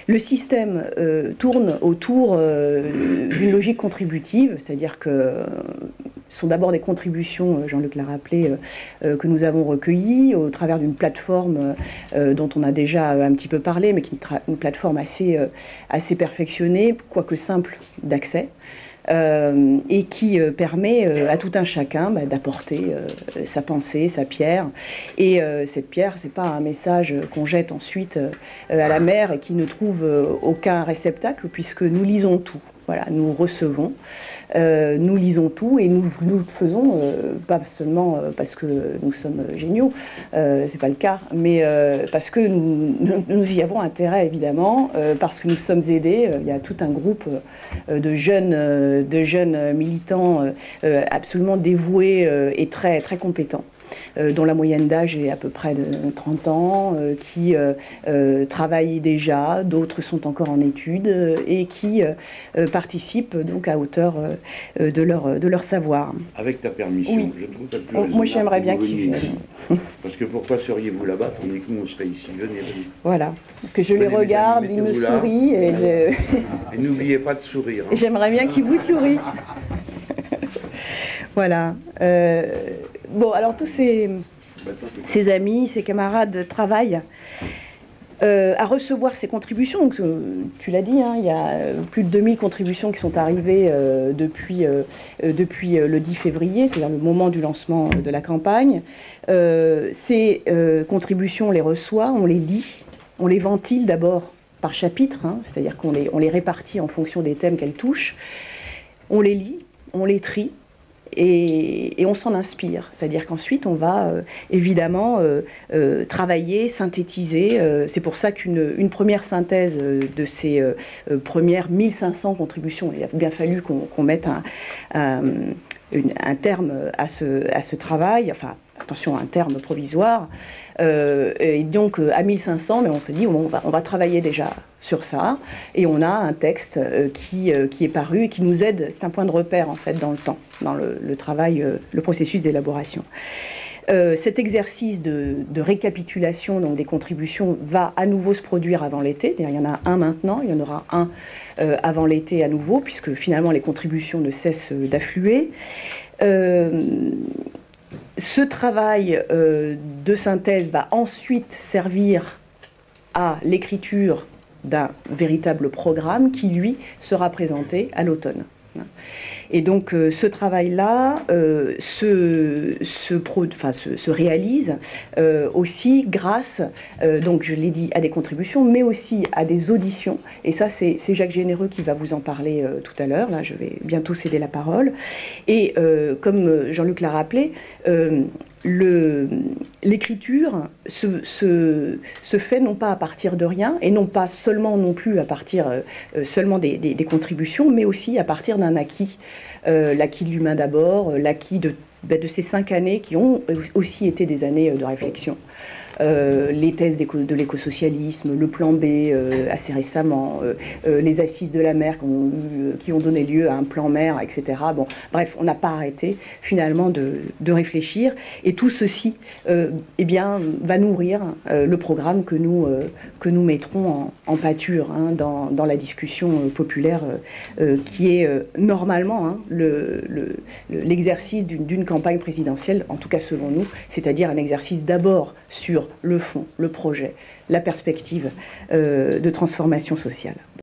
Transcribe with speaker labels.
Speaker 1: Le système tourne autour d'une logique contributive, c'est-à-dire que ce sont d'abord des contributions, Jean-Luc l'a rappelé, que nous avons recueillies au travers d'une plateforme dont on a déjà un petit peu parlé, mais qui est une plateforme assez perfectionnée, quoique simple d'accès. Et qui permet à tout un chacun d'apporter sa pensée, sa pierre. Et cette pierre, c'est pas un message qu'on jette ensuite à la mer et qui ne trouve aucun réceptacle, puisque nous lisons tout. Voilà, nous recevons, nous lisons tout et nous le faisons pas seulement parce que nous sommes géniaux, c'est pas le cas, mais parce que nous y avons intérêt évidemment, parce que nous sommes aidés. Il y a tout un groupe de jeunes militants absolument dévoués et très, très compétents, dont la moyenne d'âge est à peu près de 30 ans, qui travaillent déjà, d'autres sont encore en études et qui participent donc à hauteur de leur savoir.
Speaker 2: Avec ta permission,
Speaker 1: oui.
Speaker 2: Je trouve que plus
Speaker 1: moi j'aimerais bien qu'il vienne.
Speaker 2: Parce que pourquoi seriez-vous là-bas tandis que nous on serait ici? Venez.
Speaker 1: Voilà, parce que je les regarde, ils me sourient et
Speaker 2: et n'oubliez pas de sourire.
Speaker 1: Hein. J'aimerais bien qu'ils vous sourient. Voilà. Bon, alors tous ces amis, ces camarades travaillent à recevoir ces contributions. Donc, tu l'as dit, hein, il y a plus de 2000 contributions qui sont arrivées depuis le 10 février, c'est-à-dire le moment du lancement de la campagne. Ces contributions, on les reçoit, on les lit, on les ventile d'abord par chapitre, hein, c'est-à-dire qu'on les répartit en fonction des thèmes qu'elles touchent. On les lit, on les trie. Et on s'en inspire, c'est-à-dire qu'ensuite on va évidemment travailler, synthétiser. C'est pour ça qu'une première synthèse de ces premières 1500 contributions, il a bien fallu qu'on mette un terme à ce travail, enfin attention, un terme provisoire, et donc à 1500, mais on se dit on va travailler déjà sur ça, et on a un texte qui est paru et qui nous aide, c'est un point de repère en fait dans le temps, dans le travail, le processus d'élaboration. Cet exercice de récapitulation donc, des contributions va à nouveau se produire avant l'été, c'est-à-dire il y en a un maintenant, il y en aura un avant l'été à nouveau, puisque finalement les contributions ne cessent d'affluer. Ce travail de synthèse va ensuite servir à l'écriture d'un véritable programme qui, lui, sera présenté à l'automne. Et donc ce travail-là se réalise aussi grâce, donc je l'ai dit, à des contributions, mais aussi à des auditions. Et ça, c'est Jacques Généreux qui va vous en parler tout à l'heure. Là, je vais bientôt céder la parole. Et comme Jean-Luc l'a rappelé, l'écriture se fait non pas à partir de rien, et non pas seulement non plus à partir seulement des contributions, mais aussi à partir d'un acquis. L'acquis de l'humain d'abord, l'acquis de ces 5 années qui ont aussi été des années de réflexion. Les thèses de l'écosocialisme, le plan B assez récemment, les assises de la mer qui ont donné lieu à un plan mer, etc. Bon, bref, on n'a pas arrêté finalement de réfléchir, et tout ceci eh bien, va nourrir le programme que nous mettrons en pâture hein, dans la discussion populaire qui est normalement hein, l'exercice d'une campagne présidentielle, en tout cas selon nous, c'est-à-dire un exercice d'abord sur le fond, le projet, la perspective de transformation sociale.